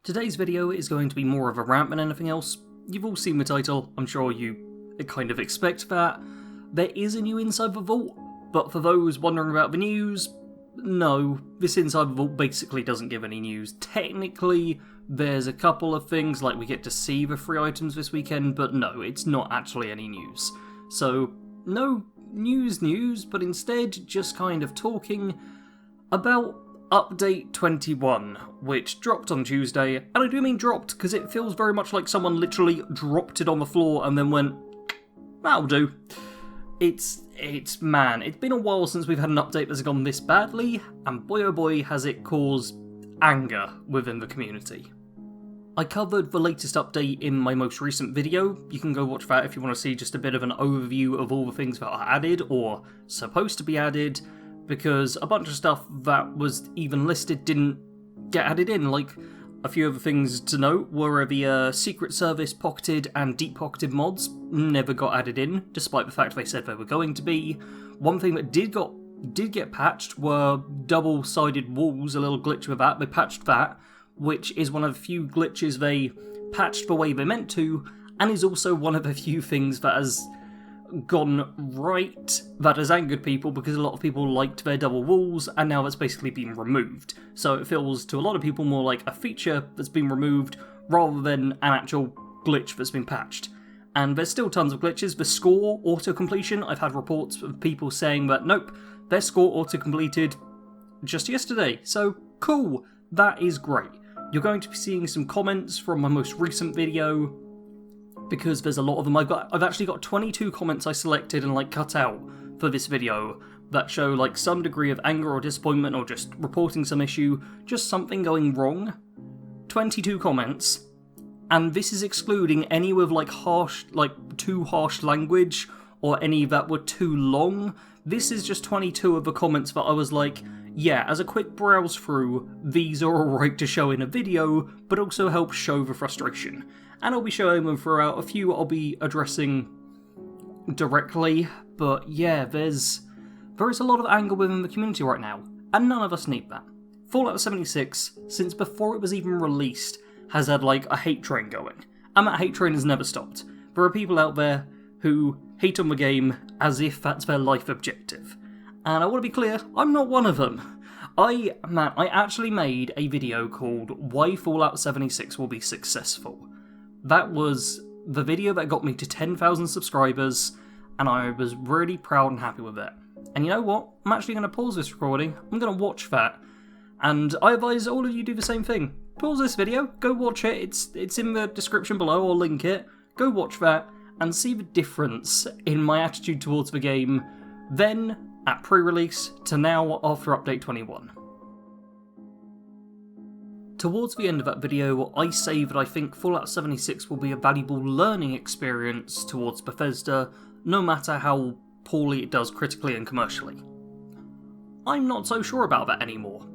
Today's video is going to be more of a rant than anything else. You've all seen the title, I'm sure you kind of expect that. There is a new Inside the Vault, but for those wondering about the news, no, this Inside the Vault basically doesn't give any news. Technically, there's a couple of things, like we get to see the 3 items this weekend, but no, it's not actually any news. So, no news, but instead just kind of talking about Update 21, which dropped on Tuesday, and I do mean dropped because it feels very much like someone literally dropped it on the floor and then went, that'll do. It's been a while since we've had an update that's gone this badly, and boy oh boy has it caused anger within the community. I covered the latest update in my most recent video. You can go watch that if you want to see just a bit of an overview of all the things that are added, or supposed to be added, because a bunch of stuff that was even listed didn't get added in. Like, a few other things to note were the Secret Service pocketed and deep pocketed mods never got added in, despite the fact they said they were going to be. One thing that did get patched were double-sided walls, a little glitch with that. They patched that, which is one of the few glitches they patched the way they meant to, and is also one of the few things that has gone right, that has angered people, because a lot of people liked their double walls, and now that's basically been removed. So it feels to a lot of people more like a feature that's been removed, rather than an actual glitch that's been patched. And there's still tons of glitches. The score auto-completion, I've had reports of people saying that, nope, their score auto-completed just yesterday, so cool, that is great. You're going to be seeing some comments from my most recent video, because there's a lot of them. I've actually got 22 comments I selected and cut out for this video that show some degree of anger or disappointment, or just reporting some issue, just something going wrong. 22 comments, and this is excluding any with too harsh language, or any that were too long. This is just 22 of the comments that I was like, yeah, as a quick browse through, these are alright to show in a video, but also help show the frustration. And I'll be showing them throughout. A few I'll be addressing directly, but yeah, there is a lot of anger within the community right now, and none of us need that. Fallout 76, since before it was even released, has had a hate train going, and that hate train has never stopped. There are people out there who hate on the game as if that's their life objective, and I want to be clear, I'm not one of them. I actually made a video called Why Fallout 76 Will Be Successful. That was the video that got me to 10,000 subscribers, and I was really proud and happy with it. And you know what? I'm actually going to pause this recording, I'm going to watch that, and I advise all of you do the same thing. Pause this video, go watch it, it's in the description below, I'll link it, go watch that, and see the difference in my attitude towards the game, then at pre-release, to now after Update 21. Towards the end of that video, I say that I think Fallout 76 will be a valuable learning experience towards Bethesda, no matter how poorly it does critically and commercially. I'm not so sure about that anymore.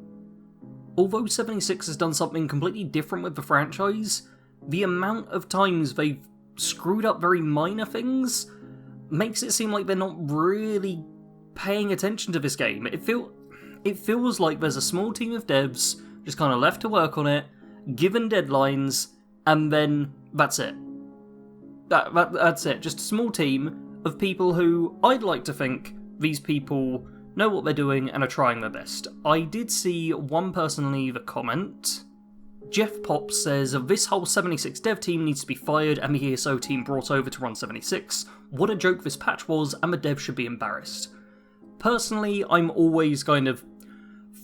Although 76 has done something completely different with the franchise, the amount of times they've screwed up very minor things makes it seem like they're not really paying attention to this game. It feels like there's a small team of devs just kind of left to work on it, given deadlines, and then that's it. That's it. Just a small team of people who I'd like to think these people know what they're doing and are trying their best. I did see one person leave a comment. Jeff Pop says, this whole 76 dev team needs to be fired and the ESO team brought over to run 76. What a joke this patch was, and the devs should be embarrassed. Personally, I'm always kind of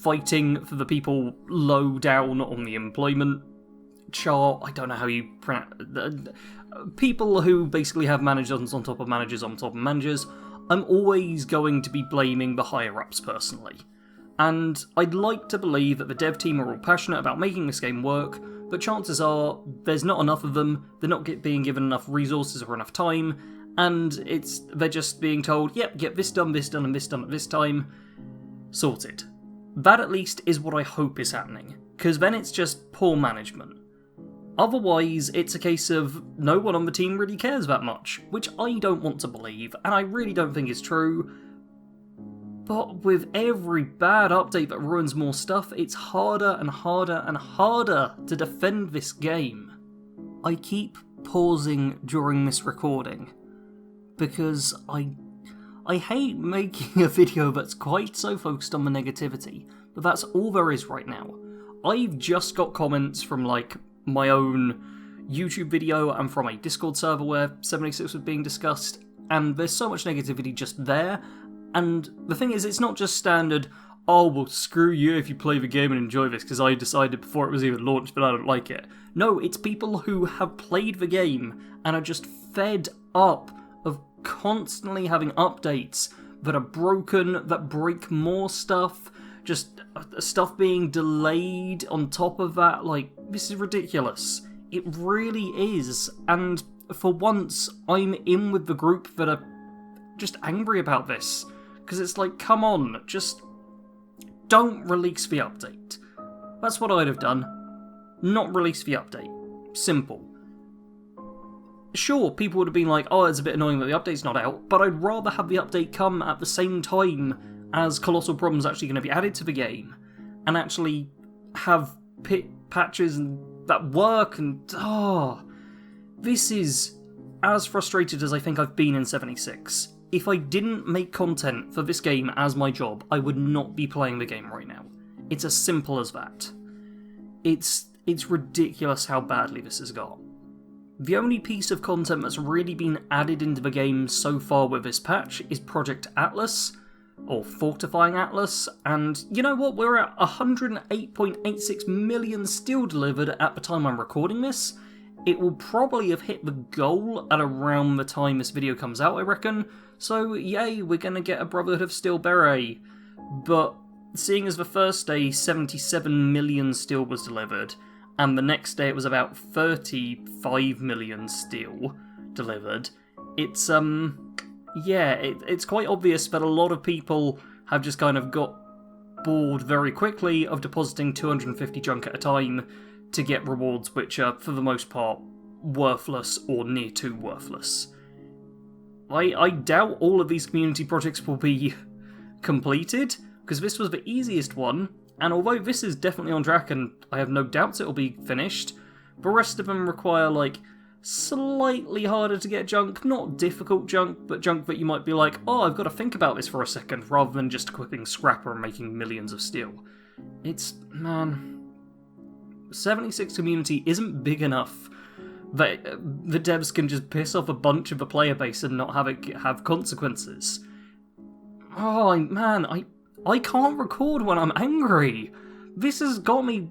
fighting for the people low down on the employment chart. I don't know how you pronounce people who basically have managers on top of managers on top of managers. I'm always going to be blaming the higher-ups personally. And I'd like to believe that the dev team are all passionate about making this game work, but chances are there's not enough of them, they're not being given enough resources or enough time, and they're just being told, yep, get this done, and this done at this time, sorted. That at least is what I hope is happening, because then it's just poor management. Otherwise, it's a case of no one on the team really cares that much, which I don't want to believe, and I really don't think is true. But with every bad update that ruins more stuff, it's harder and harder and harder to defend this game. I keep pausing during this recording because I hate making a video that's quite so focused on the negativity, but that's all there is right now. I've just got comments from like my own YouTube video and from a Discord server where 76 was being discussed, and there's so much negativity just there. And the thing is, it's not just standard, oh, well, screw you if you play the game and enjoy this, because I decided before it was even launched that I don't like it. No, it's people who have played the game and are just fed up of constantly having updates that are broken, that break more stuff, just stuff being delayed on top of that. Like, this is ridiculous. It really is. And for once, I'm in with the group that are just angry about this. Because it's like, come on, just don't release the update. That's what I'd have done. Not release the update. Simple. Sure, people would have been like, oh, it's a bit annoying that the update's not out, but I'd rather have the update come at the same time as Colossal Problems actually going to be added to the game, and actually have patches and that work, and this is as frustrated as I think I've been in 76. If I didn't make content for this game as my job, I would not be playing the game right now. It's as simple as that. It's ridiculous how badly this has got. The only piece of content that's really been added into the game so far with this patch is Project Atlas, or Fortifying Atlas, and you know what, we're at 108.86 million steel delivered at the time I'm recording this. It will probably have hit the goal at around the time this video comes out, I reckon, so yay, we're gonna get a Brotherhood of Steel beret. But seeing as the first day 77 million steel was delivered, and the next day it was about 35 million steel delivered, it's it's quite obvious that a lot of people have just kind of got bored very quickly of depositing 250 junk at a time to get rewards which are, for the most part, worthless or near to worthless. I doubt all of these community projects will be completed, because this was the easiest one, and although this is definitely on track and I have no doubts it will be finished, the rest of them require, like, slightly harder to get junk, not difficult junk, but junk that you might be like, oh, I've got to think about this for a second, rather than just equipping Scrapper and making millions of steel. Man, 76 community isn't big enough that the devs can just piss off a bunch of the player base and not have it have consequences. Oh, man, I can't record when I'm angry. This has got me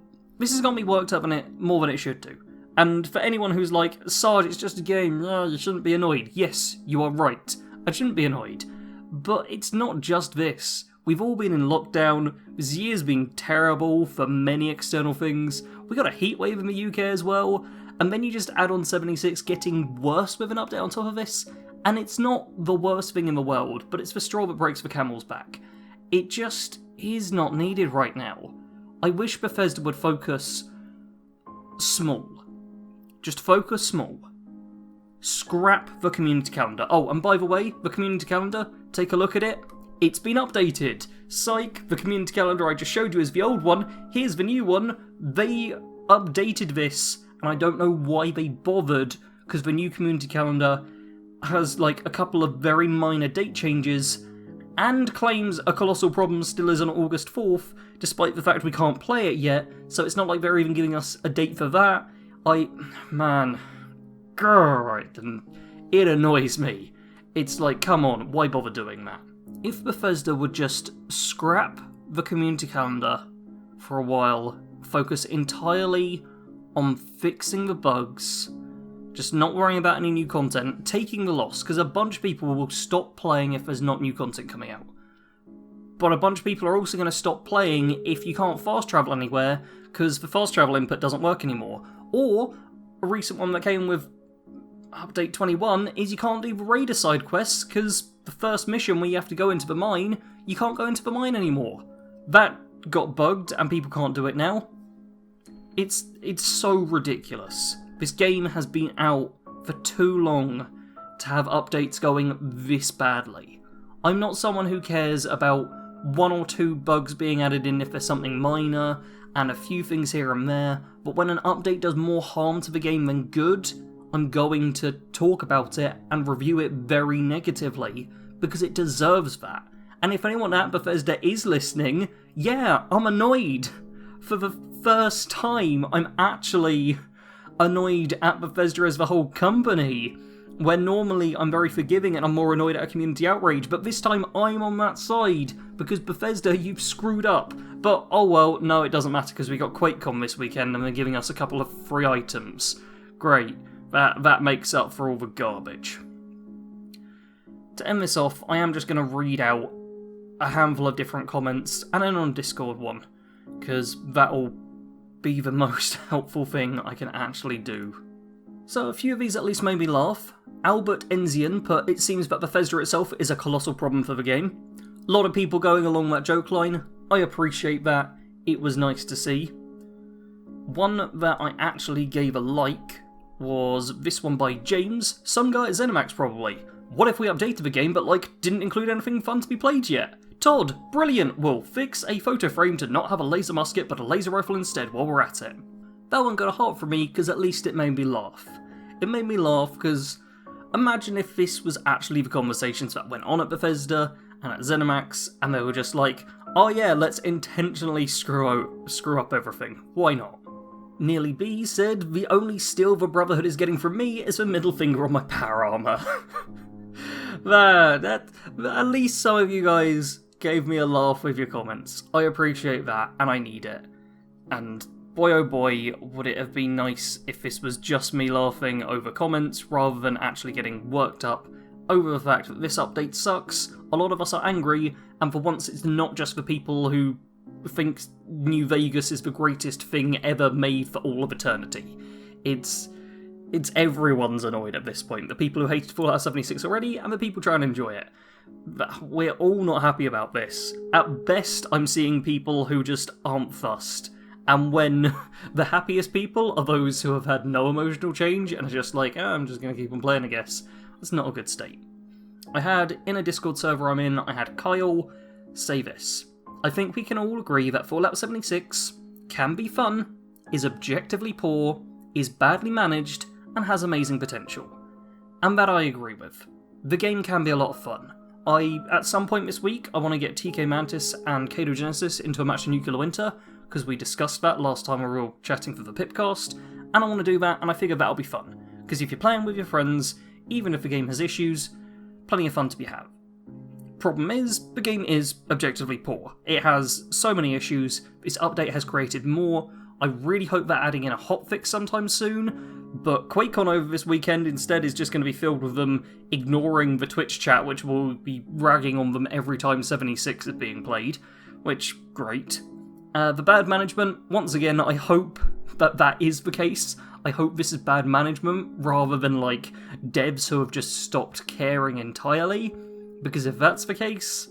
worked up on it more than it should do. And for anyone who's like, Sarge, it's just a game, you shouldn't be annoyed. Yes, you are right. I shouldn't be annoyed. But it's not just this. We've all been in lockdown. This year's been terrible for many external things. We got a heatwave in the UK as well. And then you just add on 76 getting worse with an update on top of this. And it's not the worst thing in the world, but it's the straw that breaks the camel's back. It just is not needed right now. I wish Bethesda would focus small. Just focus small. Scrap the community calendar. Oh, and by the way, the community calendar, take a look at it. It's been updated. Psych, the community calendar I just showed you is the old one. Here's the new one. They updated this, and I don't know why they bothered, because the new community calendar has like a couple of very minor date changes, and claims a Colossal Problem still is on August 4th, despite the fact we can't play it yet, so it's not like they're even giving us a date for that. Man, God, it annoys me. It's like, come on, why bother doing that? If Bethesda would just scrap the community calendar for a while, focus entirely on fixing the bugs, just not worrying about any new content, taking the loss, because a bunch of people will stop playing if there's not new content coming out. But a bunch of people are also going to stop playing if you can't fast travel anywhere, because the fast travel input doesn't work anymore. Or, a recent one that came with Update 21 is you can't do the Raider side quests, because the first mission where you have to go into the mine, you can't go into the mine anymore. That got bugged and people can't do it now. It's so ridiculous. This game has been out for too long to have updates going this badly. I'm not someone who cares about one or two bugs being added in if there's something minor, and a few things here and there, but when an update does more harm to the game than good, I'm going to talk about it and review it very negatively, because it deserves that. And if anyone at Bethesda is listening, yeah, I'm annoyed. For the first time, I'm actually annoyed at Bethesda as the whole company, where normally I'm very forgiving and I'm more annoyed at a community outrage, but this time I'm on that side, because Bethesda, you've screwed up. But, oh well, no, it doesn't matter, because we got QuakeCon this weekend and they're giving us a couple of free items. Great. That makes up for all the garbage. To end this off, I am just going to read out a handful of different comments, and then on Discord one, because that'll be the most helpful thing I can actually do. So a few of these at least made me laugh. Albert Enzian put, "It seems that Bethesda itself is a colossal problem for the game." A lot of people going along that joke line. I appreciate that. It was nice to see. One that I actually gave a like was this one by James, some guy at ZeniMax probably. "What if we updated the game but didn't include anything fun to be played yet? Todd, brilliant, we'll fix a photo frame to not have a laser musket but a laser rifle instead while we're at it." That one got a heart for me because at least it made me laugh. It made me laugh because imagine if this was actually the conversations that went on at Bethesda and at ZeniMax, and they were just like, oh yeah, let's intentionally screw up everything. Why not? Nearly B said, "The only steal the Brotherhood is getting from me is the middle finger on my power armor." That at least some of you guys gave me a laugh with your comments. I appreciate that, and I need it. And boy oh boy, would it have been nice if this was just me laughing over comments rather than actually getting worked up over the fact that this update sucks, a lot of us are angry, and for once it's not just the people who think New Vegas is the greatest thing ever made for all of eternity. It's everyone's annoyed at this point. The people who hated Fallout 76 already, and the people trying to enjoy it. We're all not happy about this. At best, I'm seeing people who just aren't fussed. And when the happiest people are those who have had no emotional change and are just like, oh, I'm just going to keep on playing, I guess. That's not a good state. I had, in a Discord server I'm in, I had Kyle say this. "I think we can all agree that Fallout 76 can be fun, is objectively poor, is badly managed, and has amazing potential." And that I agree with. The game can be a lot of fun. At some point this week, I want to get TK Mantis and Kato Genesis into a match in Nuclear Winter, because we discussed that last time we were all chatting for the Pipcast, and I want to do that, and I figure that'll be fun. Because if you're playing with your friends, even if the game has issues, plenty of fun to be had. Problem is, the game is objectively poor. It has so many issues, this update has created more. I really hope they're adding in a hotfix sometime soon, but QuakeCon over this weekend instead is just going to be filled with them ignoring the Twitch chat, which will be ragging on them every time 76 is being played, which, great. The bad management, once again, I hope that is the case. I hope this is bad management, rather than, devs who have just stopped caring entirely, because if that's the case,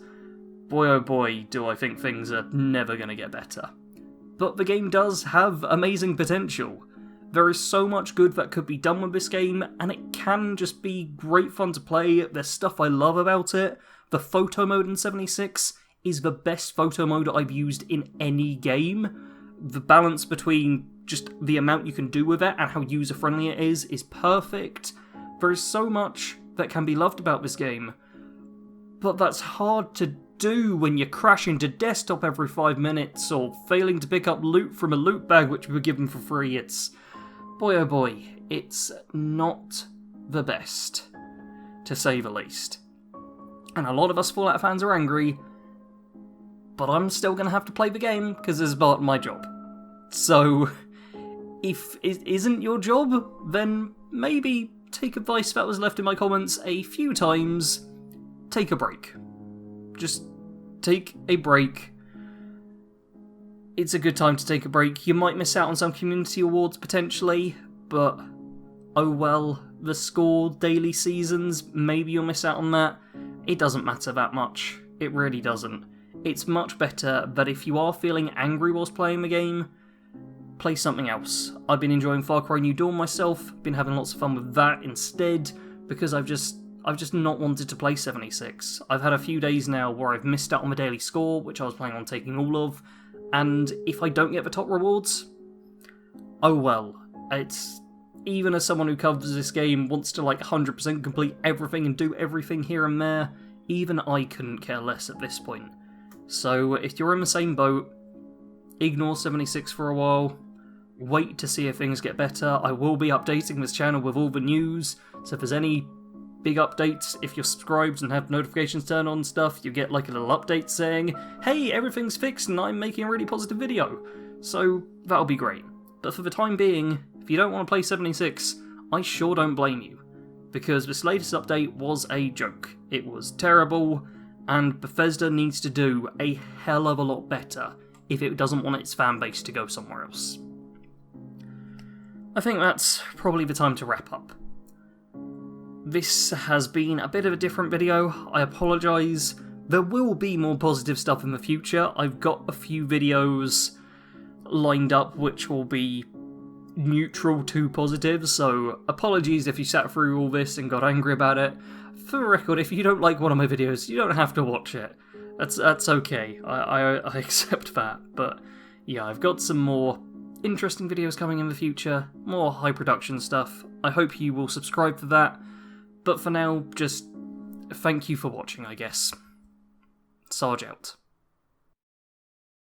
boy oh boy, do I think things are never going to get better. But the game does have amazing potential. There is so much good that could be done with this game, and it can just be great fun to play. There's stuff I love about it. The photo mode in 76 is the best photo mode I've used in any game. The balance between just the amount you can do with it and how user-friendly it is perfect. There is so much that can be loved about this game, but that's hard to do when you're crashing to desktop every 5 minutes or failing to pick up loot from a loot bag which we were given for free. It's, boy oh boy, it's not the best, to say the least. And a lot of us Fallout fans are angry, but I'm still going to have to play the game because it's part of my job. So, if it isn't your job, then maybe take advice that was left in my comments a few times. Take a break. Just take a break. It's a good time to take a break. You might miss out on some community awards potentially, but oh well, the score daily seasons, maybe you'll miss out on that. It doesn't matter that much. It really doesn't. It's much better that if you are feeling angry whilst playing the game, play something else. I've been enjoying Far Cry New Dawn myself, been having lots of fun with that instead, because I've just not wanted to play 76. I've had a few days now where I've missed out on my daily score, which I was planning on taking all of, and if I don't get the top rewards, oh well. It's... Even as someone who covers this game, wants to like 100% complete everything and do everything here and there, even I couldn't care less at this point. So if you're in the same boat, ignore 76 for a while, wait to see if things get better. I will be updating this channel with all the news, so if there's any big updates, if you're subscribed and have notifications turned on and stuff, you get like a little update saying, hey, everything's fixed and I'm making a really positive video. So that'll be great. But for the time being, if you don't want to play 76, I sure don't blame you, because this latest update was a joke. It was terrible, and Bethesda needs to do a hell of a lot better if it doesn't want its fanbase to go somewhere else. I think that's probably the time to wrap up. This has been a bit of a different video, I apologise. There will be more positive stuff in the future. I've got a few videos lined up which will be neutral to positive, so apologies if you sat through all this and got angry about it. For the record, if you don't like one of my videos, you don't have to watch it. That's okay, I accept that, but yeah, I've got some more interesting videos coming in the future, more high production stuff. I hope you will subscribe for that, but for now, just thank you for watching, I guess. Sarge out.